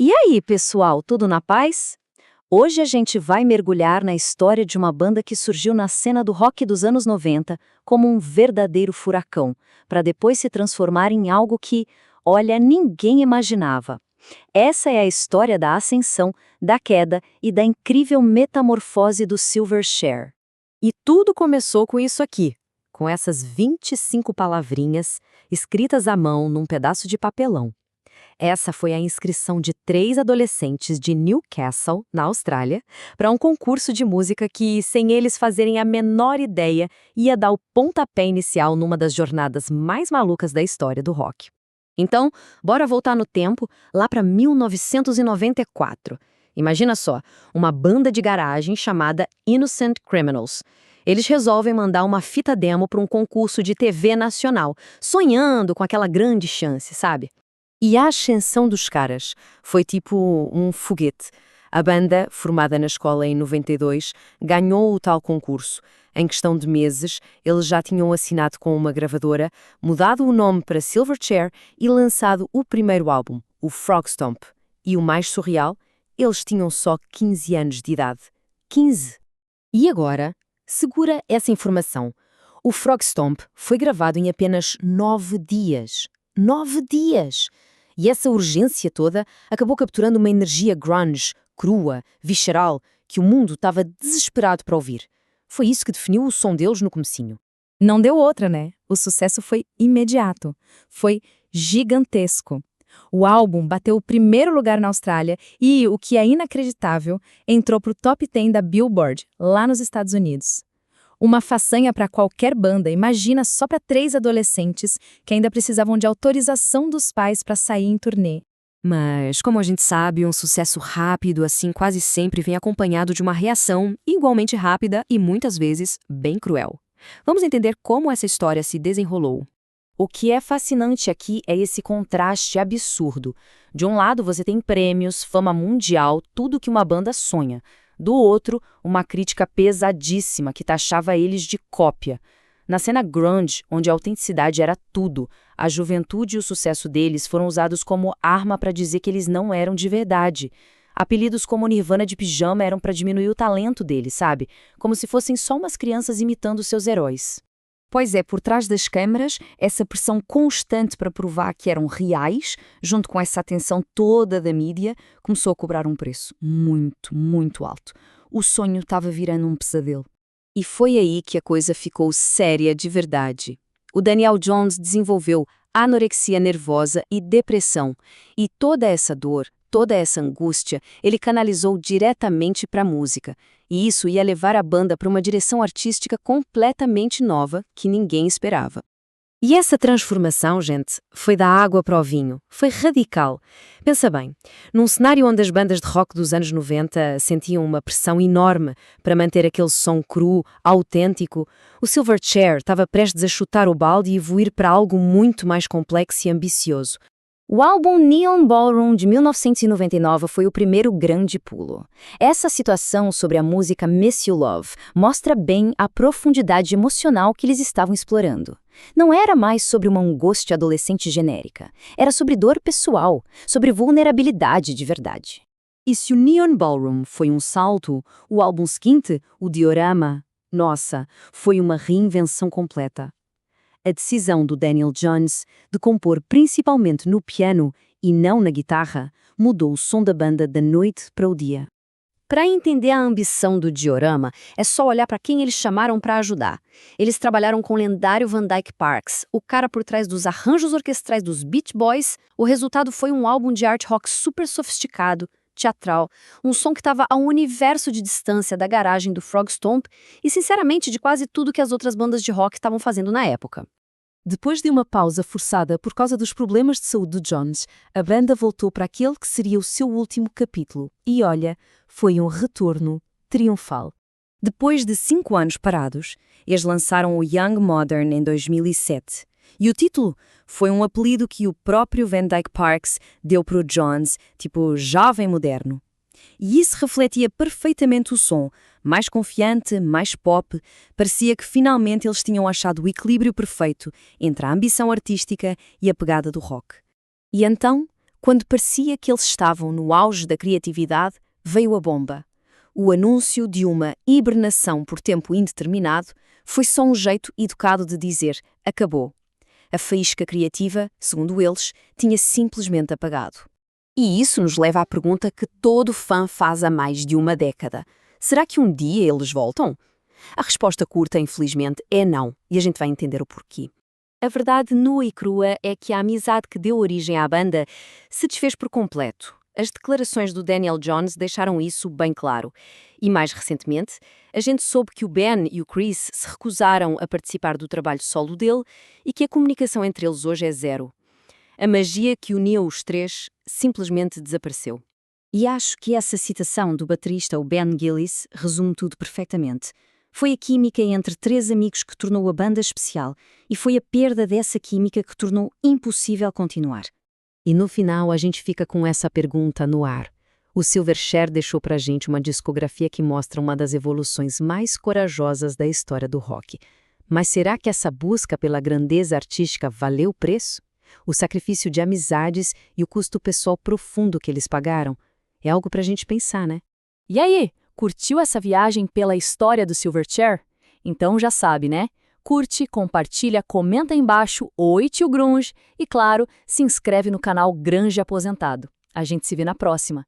E aí, pessoal, tudo na paz? Hoje a gente vai mergulhar na história de uma banda que surgiu na cena do rock dos anos 90 como um verdadeiro furacão, para depois se transformar em algo que, olha, ninguém imaginava. Essa é a história da ascensão, da queda e da incrível metamorfose do Silverchair. E tudo começou com isso aqui, com essas 25 palavrinhas escritas à mão num pedaço de papelão. Essa foi a inscrição de 3 adolescentes de Newcastle, na Austrália, para um concurso de música que, sem eles fazerem a menor ideia, ia dar o pontapé inicial numa das jornadas mais malucas da história do rock. Então, bora voltar no tempo, lá para 1994. Imagina só, uma banda de garagem chamada Innocent Criminals. Eles resolvem mandar uma fita demo para um concurso de TV nacional, sonhando com aquela grande chance, sabe? E a ascensão dos caras foi tipo um foguete. A banda, formada na escola em 92, ganhou o tal concurso. Em questão de meses, eles já tinham assinado com uma gravadora, mudado o nome para Silverchair e lançado o primeiro álbum, o Frogstomp. E o mais surreal, eles tinham só 15 anos de idade. 15! E agora, segura essa informação. O Frogstomp foi gravado em apenas 9 dias. 9 dias! E essa urgência toda acabou capturando uma energia grunge, crua, visceral, que o mundo estava desesperado para ouvir. Foi isso que definiu o som deles no comecinho. Não deu outra, né? O sucesso foi imediato. Foi gigantesco. O álbum bateu o primeiro lugar na Austrália e, o que é inacreditável, entrou para o top 10 da Billboard, lá nos Estados Unidos. Uma façanha para qualquer banda, imagina só para 3 adolescentes que ainda precisavam de autorização dos pais para sair em turnê. Mas, como a gente sabe, um sucesso rápido assim quase sempre vem acompanhado de uma reação igualmente rápida e muitas vezes bem cruel. Vamos entender como essa história se desenrolou. O que é fascinante aqui é esse contraste absurdo. De um lado você tem prêmios, fama mundial, tudo que uma banda sonha. Do outro, uma crítica pesadíssima que taxava eles de cópia. Na cena grunge, onde a autenticidade era tudo, a juventude e o sucesso deles foram usados como arma para dizer que eles não eram de verdade. Apelidos como Nirvana de pijama eram para diminuir o talento deles, sabe? Como se fossem só umas crianças imitando seus heróis. Pois é, por trás das câmaras, essa pressão constante para provar que eram reais, junto com essa atenção toda da mídia, começou a cobrar um preço muito, muito alto. O sonho estava virando um pesadelo. E foi aí que a coisa ficou séria de verdade. O Daniel Johns desenvolveu anorexia nervosa e depressão, e toda essa dor, toda essa angústia, ele canalizou diretamente para a música. E isso ia levar a banda para uma direção artística completamente nova que ninguém esperava. E essa transformação, gente, foi da água para o vinho. Foi radical. Pensa bem, num cenário onde as bandas de rock dos anos 90 sentiam uma pressão enorme para manter aquele som cru, autêntico, o Silverchair estava prestes a chutar o balde e evoluir para algo muito mais complexo e ambicioso. O álbum Neon Ballroom de 1999 foi o primeiro grande pulo. Essa situação sobre a música Miss You Love mostra bem a profundidade emocional que eles estavam explorando. Não era mais sobre uma angústia adolescente genérica. Era sobre dor pessoal, sobre vulnerabilidade de verdade. E se o Neon Ballroom foi um salto, o álbum seguinte, o Diorama, nossa, foi uma reinvenção completa. A decisão do Daniel Johns de compor principalmente no piano e não na guitarra mudou o som da banda da noite para o dia. Para entender a ambição do Diorama, é só olhar para quem eles chamaram para ajudar. Eles trabalharam com o lendário Van Dyke Parks, o cara por trás dos arranjos orquestrais dos Beach Boys. O resultado foi um álbum de art rock super sofisticado, teatral, um som que estava a um universo de distância da garagem do Frogstomp e, sinceramente, de quase tudo que as outras bandas de rock estavam fazendo na época. Depois de uma pausa forçada por causa dos problemas de saúde de Johns, a banda voltou para aquele que seria o seu último capítulo. E olha, foi um retorno triunfal. Depois de 5 anos parados, eles lançaram o Young Modern em 2007. E o título foi um apelido que o próprio Van Dyke Parks deu para o Johns, tipo jovem moderno. E isso refletia perfeitamente o som, mais confiante, mais pop, parecia que finalmente eles tinham achado o equilíbrio perfeito entre a ambição artística e a pegada do rock. E então, Quando parecia que eles estavam no auge da criatividade, veio a bomba. O anúncio de uma hibernação por tempo indeterminado foi só um jeito educado de dizer acabou. A faísca criativa, segundo eles, tinha simplesmente apagado. E isso nos leva à pergunta que todo fã faz há mais de uma década. Será que um dia eles voltam? A resposta curta, infelizmente, é não, e a gente vai entender o porquê. A verdade nua e crua é que a amizade que deu origem à banda se desfez por completo. As declarações do Daniel Johns deixaram isso bem claro. E mais recentemente, a gente soube que o Ben e o Chris se recusaram a participar do trabalho solo dele e que a comunicação entre eles hoje é zero. A magia que unia os três simplesmente desapareceu. E acho que essa citação do baterista, o Ben Gillis, resume tudo perfeitamente. Foi a química entre três amigos que tornou a banda especial e foi a perda dessa química que tornou impossível continuar. E no final a gente fica com essa pergunta no ar. O Silverchair deixou pra gente uma discografia que mostra uma das evoluções mais corajosas da história do rock. Mas será que essa busca pela grandeza artística valeu o preço? O sacrifício de amizades e o custo pessoal profundo que eles pagaram? É algo pra gente pensar, né? E aí, curtiu essa viagem pela história do Silverchair? Então já sabe, né? Curte, compartilha, comenta aí embaixo, oi tio Grunge, e claro, se inscreve no canal Grunge Aposentado. A gente se vê na próxima.